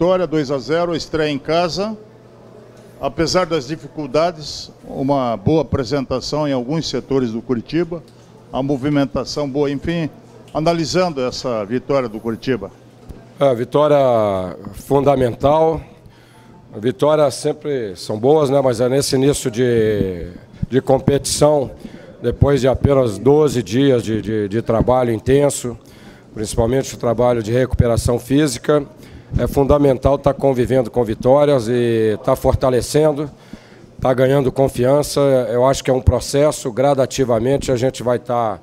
vitória, 2-0, estreia em casa. Apesar das dificuldades, uma boa apresentação em alguns setores do Curitiba, a movimentação boa, enfim, analisando essa vitória do Curitiba. A vitória fundamental, a vitória sempre são boas, né? Mas é nesse início de competição, depois de apenas 12 dias de trabalho intenso, principalmente o trabalho de recuperação física, é fundamental estar convivendo com vitórias e estar fortalecendo, estar ganhando confiança. Eu acho que é um processo, gradativamente a gente vai estar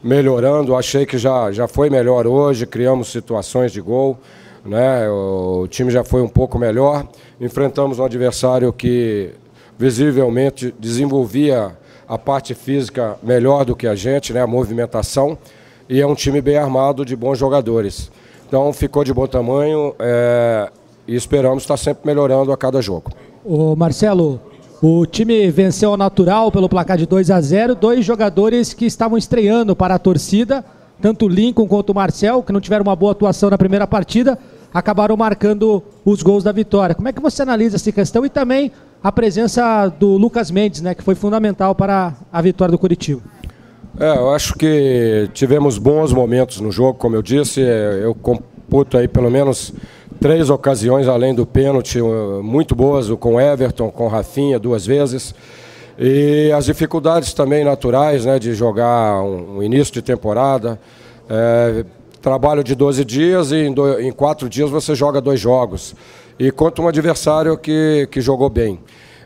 melhorando. Achei que já foi melhor hoje, criamos situações de gol, né? O time já foi um pouco melhor. Enfrentamos um adversário que visivelmente desenvolvia a parte física melhor do que a gente, né? A movimentação, e é um time bem armado de bons jogadores. Então ficou de bom tamanho e esperamos estar sempre melhorando a cada jogo. Ô Marcelo, o time venceu ao natural pelo placar de 2-0, dois jogadores que estavam estreando para a torcida, tanto o Lincoln quanto o Marcel, que não tiveram uma boa atuação na primeira partida, acabaram marcando os gols da vitória. Como é que você analisa essa questão e também a presença do Lucas Mendes, né, que foi fundamental para a vitória do Curitiba? Eu acho que tivemos bons momentos no jogo, como eu disse. Eu computo aí pelo menos 3 ocasiões, além do pênalti, muito boas, com o Everton, com o Rafinha 2 vezes. E as dificuldades também naturais, né, de jogar um início de temporada. Trabalho de 12 dias e em 4 dias você joga 2 jogos. E contra um adversário que jogou bem.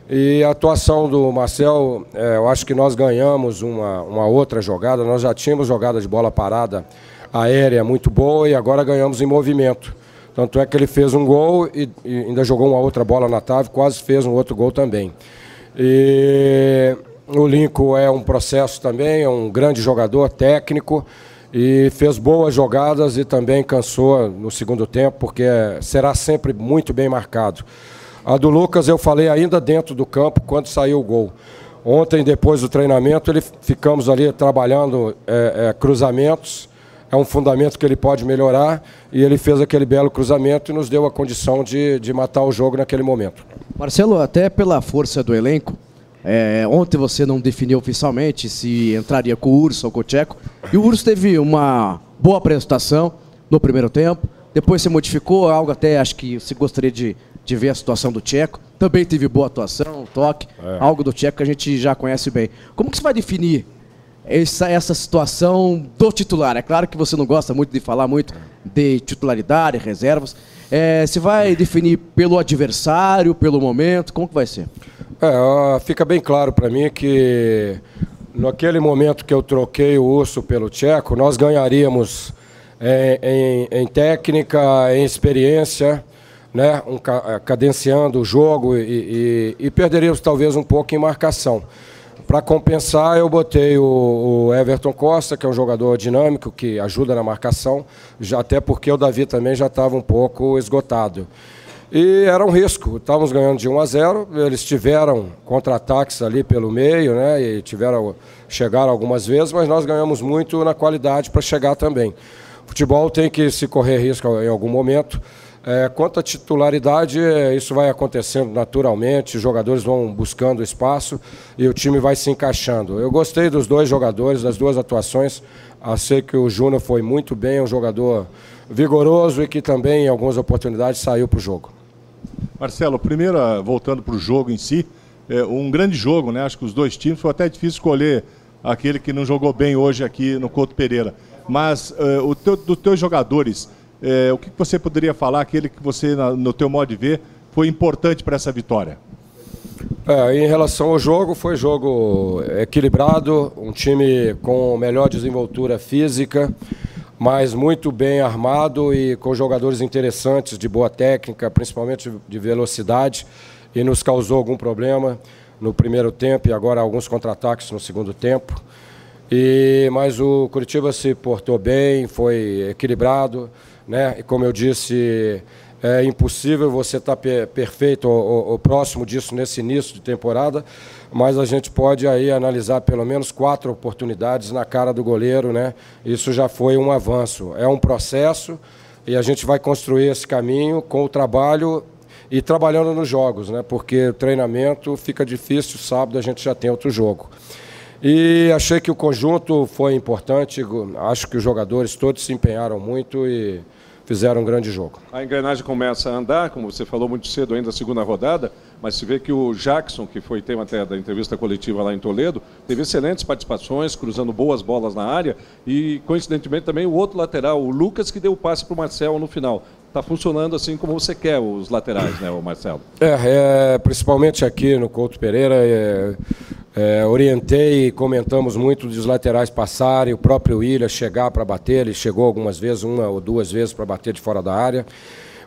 E a atuação do Marcel, eu acho que nós ganhamos uma outra jogada. Nós já tínhamos jogada de bola parada aérea muito boa e agora ganhamos em movimento. Tanto é que ele fez um gol e ainda jogou uma outra bola na trave, quase fez um outro gol também. E o Lincoln é um processo também, é um grande jogador técnico e fez boas jogadas e também cansou no segundo tempo, porque será sempre muito bem marcado. A do Lucas eu falei ainda dentro do campo quando saiu o gol. Ontem, depois do treinamento, ficamos ali trabalhando cruzamentos. É um fundamento que ele pode melhorar e ele fez aquele belo cruzamento e nos deu a condição de matar o jogo naquele momento. Marcelo, até pela força do elenco, ontem você não definiu oficialmente se entraria com o Urso ou com o Tcheco. E o Urso teve uma boa apresentação no primeiro tempo. Depois você modificou algo, até acho que você gostaria de ver a situação do Tcheco. Também teve boa atuação, toque, algo do Tcheco que a gente já conhece bem. Como que você vai definir essa situação do titular? É claro que você não gosta muito de falar muito de titularidade, reservas. Você vai definir pelo adversário, pelo momento? Como que vai ser? Fica bem claro para mim que naquele momento que eu troquei o Urso pelo Tcheco, nós ganharíamos em técnica, em experiência, né, cadenciando o jogo e perderíamos talvez um pouco em marcação. Para compensar, eu botei o Everton Costa, que é um jogador dinâmico, que ajuda na marcação, até porque o Davi também já estava um pouco esgotado. E era um risco, estávamos ganhando de 1-0, eles tiveram contra-ataques ali pelo meio, né, e chegaram algumas vezes, mas nós ganhamos muito na qualidade para chegar também. Futebol tem que se correr risco em algum momento. Quanto à titularidade, isso vai acontecendo naturalmente, os jogadores vão buscando espaço e o time vai se encaixando. Eu gostei dos 2 jogadores, das 2 atuações. Sei que o Júnior foi muito bem, um jogador vigoroso e que também em algumas oportunidades saiu para o jogo. Marcelo, primeiro, voltando para o jogo em si, um grande jogo, né? Acho que os 2 times, foi até difícil escolher aquele que não jogou bem hoje aqui no Couto Pereira. Mas dos teus jogadores, o que você poderia falar, aquele que você, no teu modo de ver, foi importante para essa vitória? Em relação ao jogo, foi jogo equilibrado, um time com melhor desenvoltura física, mas muito bem armado e com jogadores interessantes, de boa técnica, principalmente de velocidade, e nos causou algum problema no primeiro tempo e agora alguns contra-ataques no segundo tempo. Mas o Curitiba se portou bem, foi equilibrado, né? E como eu disse, é impossível você estar perfeito ou próximo disso nesse início de temporada, mas a gente pode aí analisar pelo menos 4 oportunidades na cara do goleiro, né? Isso já foi um avanço. É um processo, e a gente vai construir esse caminho com o trabalho e trabalhando nos jogos, né? Porque o treinamento fica difícil, sábado a gente já tem outro jogo. E achei que o conjunto foi importante, acho que os jogadores todos se empenharam muito e fizeram um grande jogo. A engrenagem começa a andar, como você falou muito cedo ainda, a segunda rodada, mas se vê que o Jackson, que foi tema até da entrevista coletiva lá em Toledo, teve excelentes participações, cruzando boas bolas na área, e coincidentemente também o outro lateral, o Lucas, que deu o passe para o Marcel no final. Está funcionando assim como você quer os laterais, né, o Marcelo? Principalmente aqui no Couto Pereira, orientei e comentamos muito dos laterais passarem, o próprio Willian chegar para bater, ele chegou algumas vezes, 1 ou 2 vezes para bater de fora da área.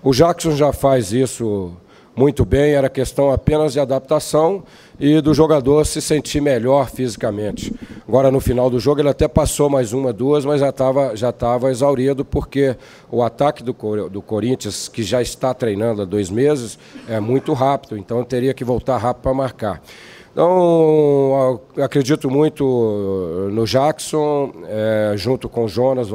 O Jackson já faz isso muito bem, era questão apenas de adaptação e do jogador se sentir melhor fisicamente. Agora, no final do jogo, ele até passou mais 1, 2, mas já estava exaurido, porque o ataque do Corinthians, que já está treinando há 2 meses, é muito rápido, então teria que voltar rápido para marcar. Então, acredito muito no Jackson, junto com o Jonas,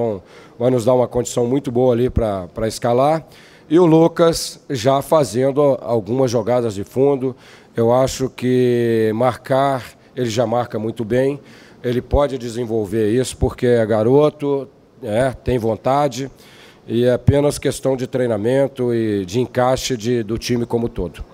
vai nos dar uma condição muito boa ali para escalar. E o Lucas já fazendo algumas jogadas de fundo. Eu acho que marcar, ele já marca muito bem. Ele pode desenvolver isso porque é garoto, tem vontade, e é apenas questão de treinamento e de encaixe do time como todo.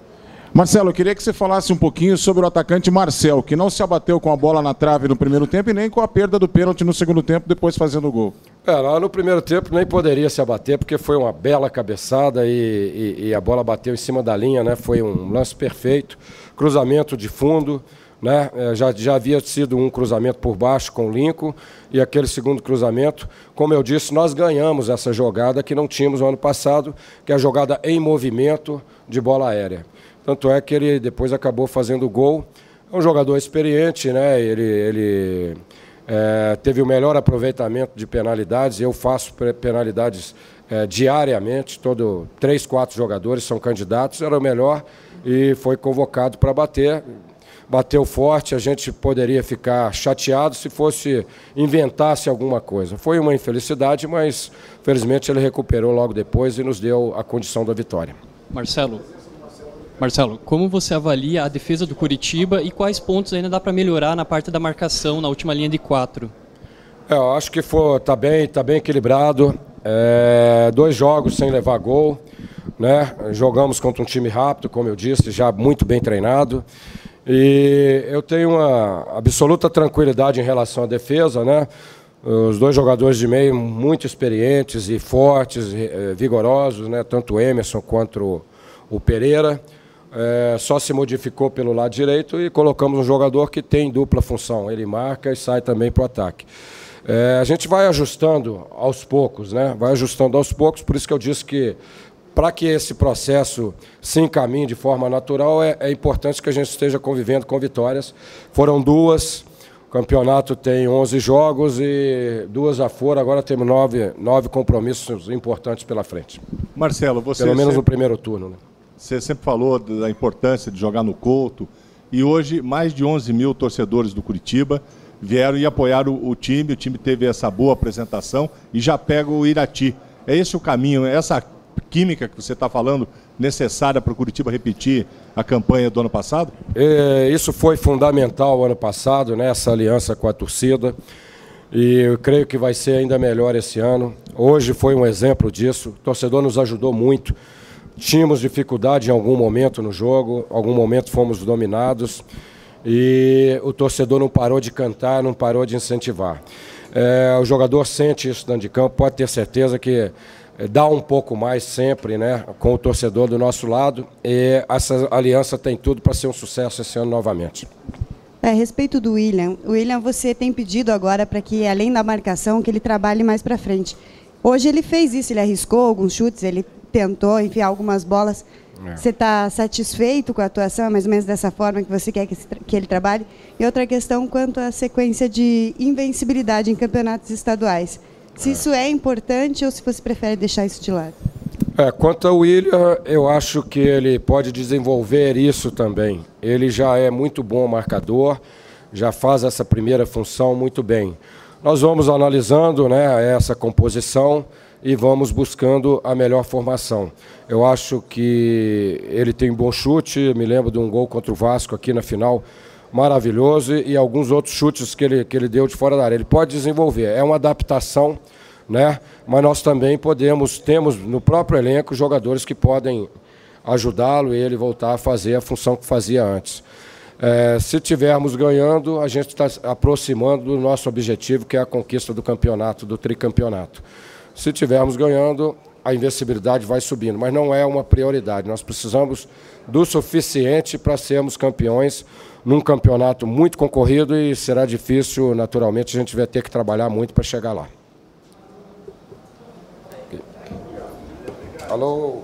Marcelo, eu queria que você falasse um pouquinho sobre o atacante Marcel, que não se abateu com a bola na trave no primeiro tempo e nem com a perda do pênalti no segundo tempo, depois fazendo o gol. Lá no primeiro tempo nem poderia se abater, porque foi uma bela cabeçada e a bola bateu em cima da linha, né? Foi um lance perfeito, cruzamento de fundo, né? Já havia sido um cruzamento por baixo com o Lincoln, e aquele segundo cruzamento, como eu disse, nós ganhamos essa jogada que não tínhamos no ano passado, que é a jogada em movimento de bola aérea. Tanto é que ele depois acabou fazendo o gol. É um jogador experiente, né? Ele teve o melhor aproveitamento de penalidades. Eu faço penalidades diariamente. 3, 4 jogadores são candidatos. Era o melhor e foi convocado para bater. Bateu forte, a gente poderia ficar chateado se inventasse alguma coisa. Foi uma infelicidade, mas felizmente ele recuperou logo depois e nos deu a condição da vitória. Marcelo, como você avalia a defesa do Curitiba e quais pontos ainda dá para melhorar na parte da marcação, na última linha de 4? Eu acho que tá bem equilibrado. 2 jogos sem levar gol, né? Jogamos contra um time rápido, como eu disse, já muito bem treinado. E eu tenho uma absoluta tranquilidade em relação à defesa, né? Os 2 jogadores de meio muito experientes e fortes, vigorosos, né? Tanto o Emerson quanto o Pereira. Só se modificou pelo lado direito e colocamos um jogador que tem dupla função. Ele marca e sai também para o ataque. A gente vai ajustando aos poucos, né? Vai ajustando aos poucos, por isso que eu disse que para que esse processo se encaminhe de forma natural, é importante que a gente esteja convivendo com vitórias. Foram 2, o campeonato tem 11 jogos e 2 já foram, agora temos 9 compromissos importantes pela frente. Marcelo, você... Pelo menos no primeiro turno, né? Você sempre falou da importância de jogar no Couto, e hoje mais de 11 mil torcedores do Curitiba vieram e apoiaram o time teve essa boa apresentação e já pega o Irati. É esse o caminho, essa química que você está falando, necessária para o Curitiba repetir a campanha do ano passado? Isso foi fundamental ano passado, né, essa aliança com a torcida, e eu creio que vai ser ainda melhor esse ano. Hoje foi um exemplo disso, o torcedor nos ajudou muito. Tínhamos dificuldade em algum momento no jogo, em algum momento fomos dominados e o torcedor não parou de cantar, não parou de incentivar. O jogador sente isso dentro de campo, pode ter certeza que dá um pouco mais sempre, né, com o torcedor do nosso lado, e essa aliança tem tudo para ser um sucesso esse ano novamente. A respeito do Willian, você tem pedido agora para que, além da marcação, que ele trabalhe mais para frente. Hoje ele fez isso, ele arriscou alguns chutes, ele tentou enfiar algumas bolas. Você está satisfeito com a atuação, mais ou menos dessa forma que você quer que ele trabalhe? E outra questão quanto à sequência de invencibilidade em campeonatos estaduais. Se isso é importante ou se você prefere deixar isso de lado? Quanto ao Willian, eu acho que ele pode desenvolver isso também. Ele já é muito bom marcador, já faz essa primeira função muito bem. Nós vamos analisando, né, essa composição. e vamos buscando a melhor formação. Eu acho que ele tem um bom chute, me lembro de um gol contra o Vasco aqui na final, maravilhoso, e alguns outros chutes que ele deu de fora da área. Ele pode desenvolver, é uma adaptação, né? Mas nós também temos no próprio elenco jogadores que podem ajudá-lo e ele voltar a fazer a função que fazia antes. Se tivermos ganhando, a gente está aproximando do nosso objetivo, que é a conquista do campeonato, do tricampeonato. Se tivermos ganhando, a invencibilidade vai subindo, mas não é uma prioridade. Nós precisamos do suficiente para sermos campeões num campeonato muito concorrido e será difícil, naturalmente, a gente vai ter que trabalhar muito para chegar lá. Alô?